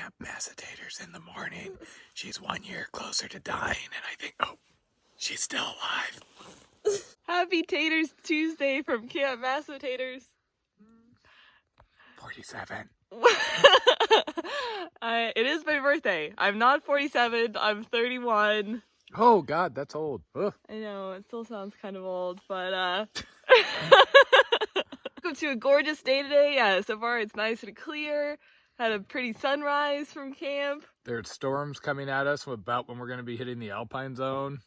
Camp Taters in the morning. She's 1 year closer to dying, and I think, oh, she's still alive. Happy Taters Tuesday from Camp Taters. 47. It is my birthday. I'm not 47, I'm 31. Oh, God, that's old. Ugh. I know, it still sounds kind of old, but welcome to a gorgeous day today. So far it's nice and clear. Had a pretty sunrise from camp. There's storms coming at us about when we're going to be hitting the alpine zone.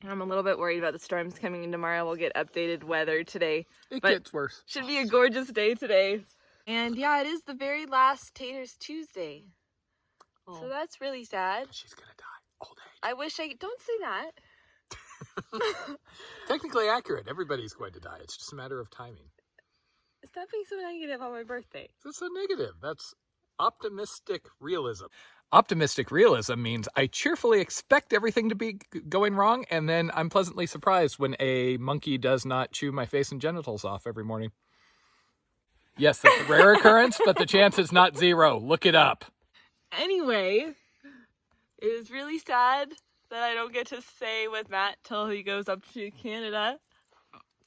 I'm a little bit worried about the storms coming in tomorrow. We'll get updated weather today. It gets worse. Should be a gorgeous day today. And yeah, it is the very last Taters Tuesday. Oh. So that's really sad. She's going to die. Old age. I wish don't say that. Technically accurate. Everybody's going to die. It's just a matter of timing. Stop being so negative on my birthday. That's so negative. That's optimistic realism. Optimistic realism means I cheerfully expect everything to be going wrong, and then I'm pleasantly surprised when a monkey does not chew my face and genitals off every morning. Yes, that's a rare occurrence, but the chance is not zero. Look it up. Anyway, it is really sad that I don't get to stay with Matt till he goes up to Canada.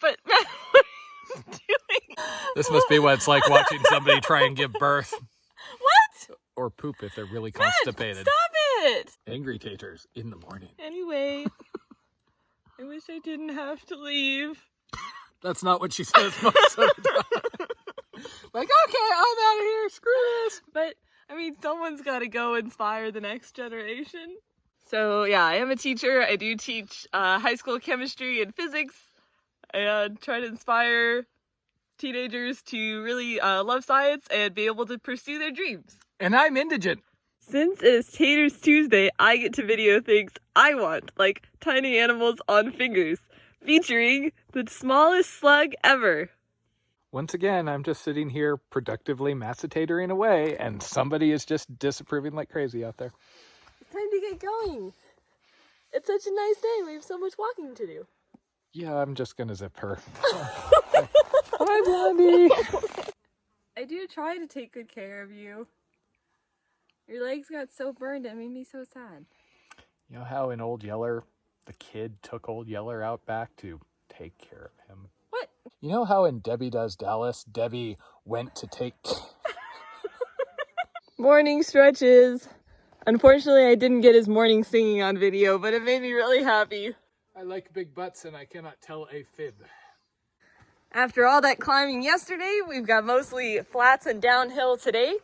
But Matt, what are you doing? This must be what it's like watching somebody try and give birth. What? Or poop if they're really Matt, constipated. Stop it! Angry Taters in the morning. Anyway, I wish I didn't have to leave. That's not what she says most of the time. Like, okay, I'm out of here. Screw this. But, I mean, someone's got to go inspire the next generation. So, yeah, I am a teacher. I do teach high school chemistry and physics. I try to inspire teenagers to really love science and be able to pursue their dreams. And I'm indigent. Since it is Taters Tuesday, I get to video things I want, like tiny animals on fingers, featuring the smallest slug ever. Once again, I'm just sitting here productively macetatoring away, and somebody is just disapproving like crazy out there. It's time to get going. It's such a nice day. We have so much walking to do. Yeah, I'm just gonna zip her. Hi, Blondie. I do try to take good care of you. Your legs got so burned, it made me so sad. You know how in Old Yeller, the kid took Old Yeller out back to take care of him? What? You know how in Debbie Does Dallas, Debbie went to take... Morning stretches. Unfortunately, I didn't get his morning singing on video, but it made me really happy. I like big butts and I cannot tell a fib. After all that climbing yesterday, we've got mostly flats and downhill today.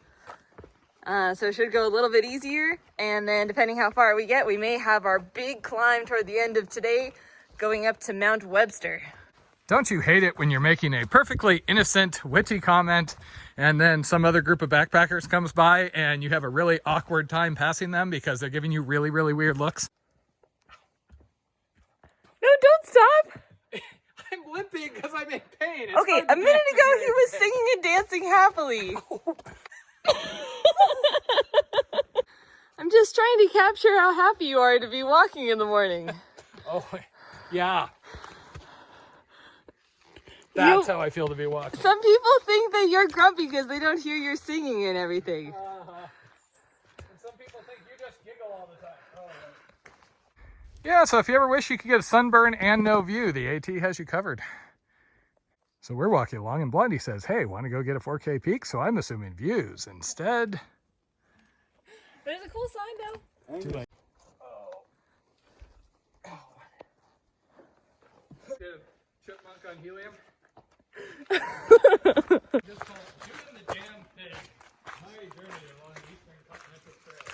So it should go a little bit easier. And then depending how far we get, we may have our big climb toward the end of today, going up to Mount Webster. Don't you hate it when you're making a perfectly innocent, witty comment and then some other group of backpackers comes by and you have a really awkward time passing them because they're giving you really, really weird looks? No, don't stop! I'm limping because I'm in pain. It's okay, a minute ago he was singing and dancing happily. I'm just trying to capture how happy you are to be walking in the morning. Oh, yeah. That's how I feel to be walking. Some people think that you're grumpy because they don't hear your singing and everything. And some people think you just giggle all the time. Oh, right. Yeah, so if you ever wish you could get a sunburn and no view, the AT has you covered. So we're walking along and Blondie says, hey, want to go get a 4K peak? So I'm assuming views instead. There's a cool sign though. Chipmunk on helium. Just call it doing the damn thing. My journey along the Eastern Continental Trail.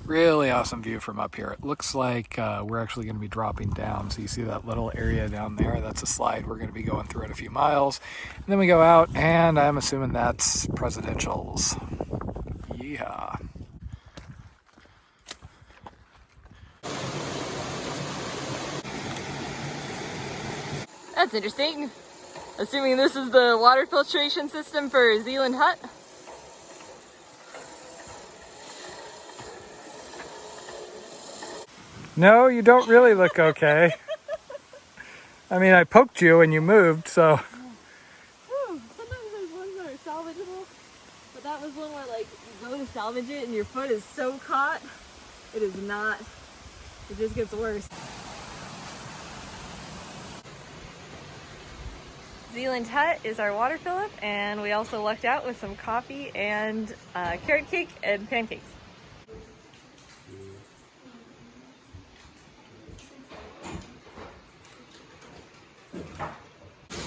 Really awesome view from up here. It looks like we're actually going to be dropping down. So you see that little area down there? That's a slide. We're going to be going through in a few miles. And then we go out, and I'm assuming that's Presidential's. Yeehaw. That's interesting. Assuming this is the water filtration system for Zealand Hut. No, you don't really look okay. I mean, I poked you and you moved, so. Ooh, something damage it and your foot is so caught, it is not, it just gets worse. Zealand Hut is our water fill-up, and we also lucked out with some coffee and carrot cake and pancakes.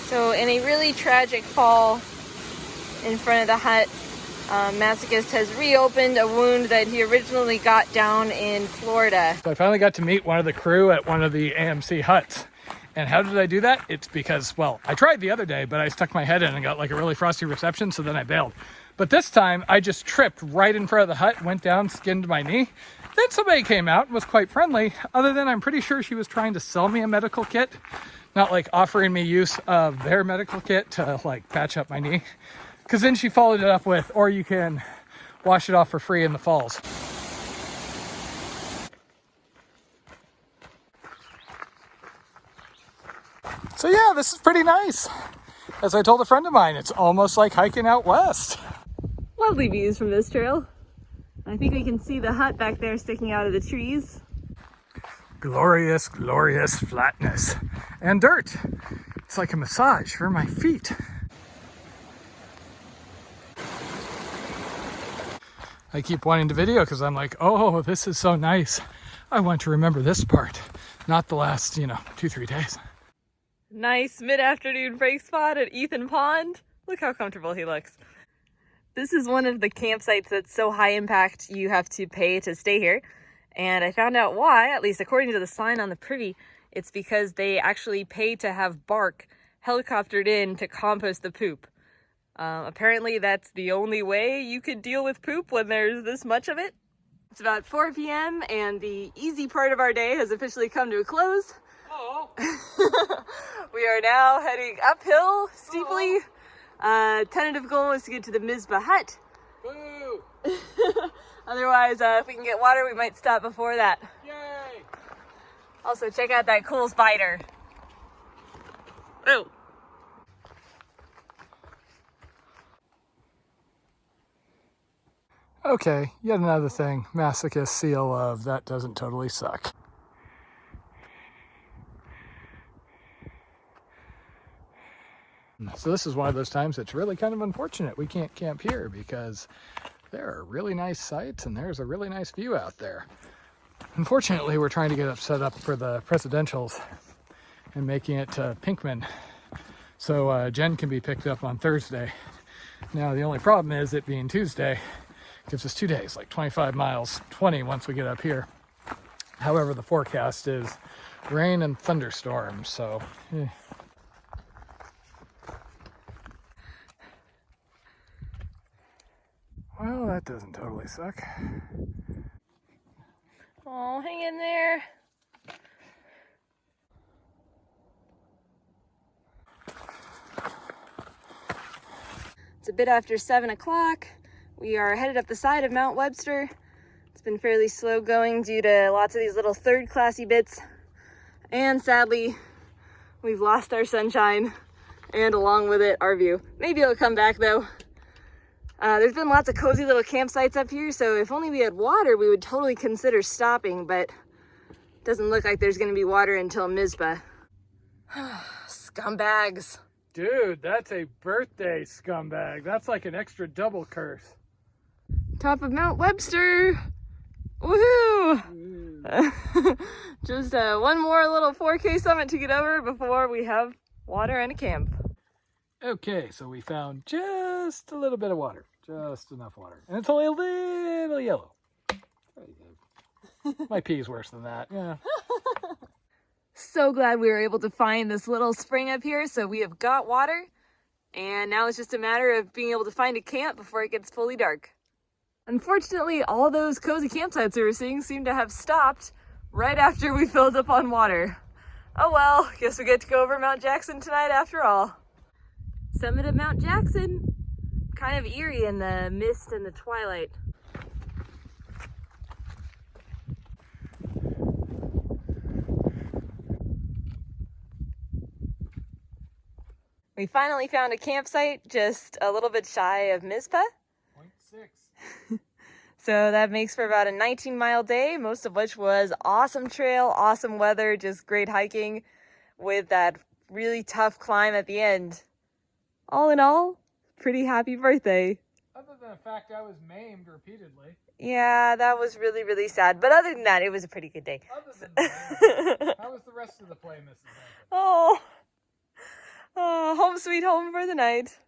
So in a really tragic fall in front of the hut, Masochist has reopened a wound that he originally got down in Florida. So I finally got to meet one of the crew at one of the AMC huts. And how did I do that? It's because, well, I tried the other day, but I stuck my head in and got like a really frosty reception, so then I bailed. But this time I just tripped right in front of the hut, went down, skinned my knee. Then somebody came out and was quite friendly, other than I'm pretty sure she was trying to sell me a medical kit, not like offering me use of their medical kit to like patch up my knee. Because then she followed it up with, or you can wash it off for free in the falls. So yeah, this is pretty nice. As I told a friend of mine, it's almost like hiking out west. Lovely views from this trail. I think we can see the hut back there sticking out of the trees. Glorious, glorious flatness. And dirt. It's like a massage for my feet. I keep wanting to video because I'm like, oh, this is so nice. I want to remember this part, not the last, 2-3 days. Nice mid-afternoon break spot at Ethan Pond. Look how comfortable he looks. This is one of the campsites that's so high impact you have to pay to stay here. And I found out why, at least according to the sign on the privy, it's because they actually pay to have bark helicoptered in to compost the poop. Apparently that's the only way you could deal with poop when there's this much of it. It's about 4 p.m. and the easy part of our day has officially come to a close. Oh. We are now heading uphill steeply. Tentative goal is to get to the Mizpah hut. Boo. Otherwise, if we can get water, we might stop before that. Yay. Also, check out that cool spider. Oh. Okay, yet another thing. Masochist seal of that doesn't totally suck. So this is one of those times that's really kind of unfortunate we can't camp here because there are really nice sights and there's a really nice view out there. Unfortunately, we're trying to get it set up for the presidentials and making it to Pinkman so Jen can be picked up on Thursday. Now the only problem is it being Tuesday gives us 2 days, like 25 miles, 20 once we get up here. However, the forecast is rain and thunderstorms, so Well, that doesn't totally suck. Oh, hang in there. It's a bit after 7 o'clock. We are headed up the side of Mount Webster. It's been fairly slow going due to lots of these little third-classy bits. And sadly, we've lost our sunshine and along with it, our view. Maybe it'll come back though. There's been lots of cozy little campsites up here, so if only we had water, we would totally consider stopping, but it doesn't look like there's gonna be water until Mizpah. Scumbags. Dude, that's a birthday scumbag. That's like an extra double curse. Top of Mount Webster. Woohoo! Just one more little 4K summit to get over before we have water and a camp. Okay, so we found just a little bit of water. Just enough water. And it's only a little yellow. Very good. My pee is worse than that, yeah. So glad we were able to find this little spring up here, so we have got water. And now it's just a matter of being able to find a camp before it gets fully dark. Unfortunately, all those cozy campsites we were seeing seem to have stopped right after we filled up on water. Oh well, guess we get to go over Mount Jackson tonight after all. Summit of Mount Jackson. Kind of eerie in the mist and the twilight. We finally found a campsite just a little bit shy of Mizpah. 0.6. So that makes for about a 19-mile day, most of which was awesome trail, awesome weather, just great hiking with that really tough climb at the end. All in all, pretty happy birthday. Other than the fact I was maimed repeatedly. Yeah, that was really, really sad. But other than that, it was a pretty good day. Other than that, how was the rest of the play, Mrs. Benton? Oh, home sweet home for the night.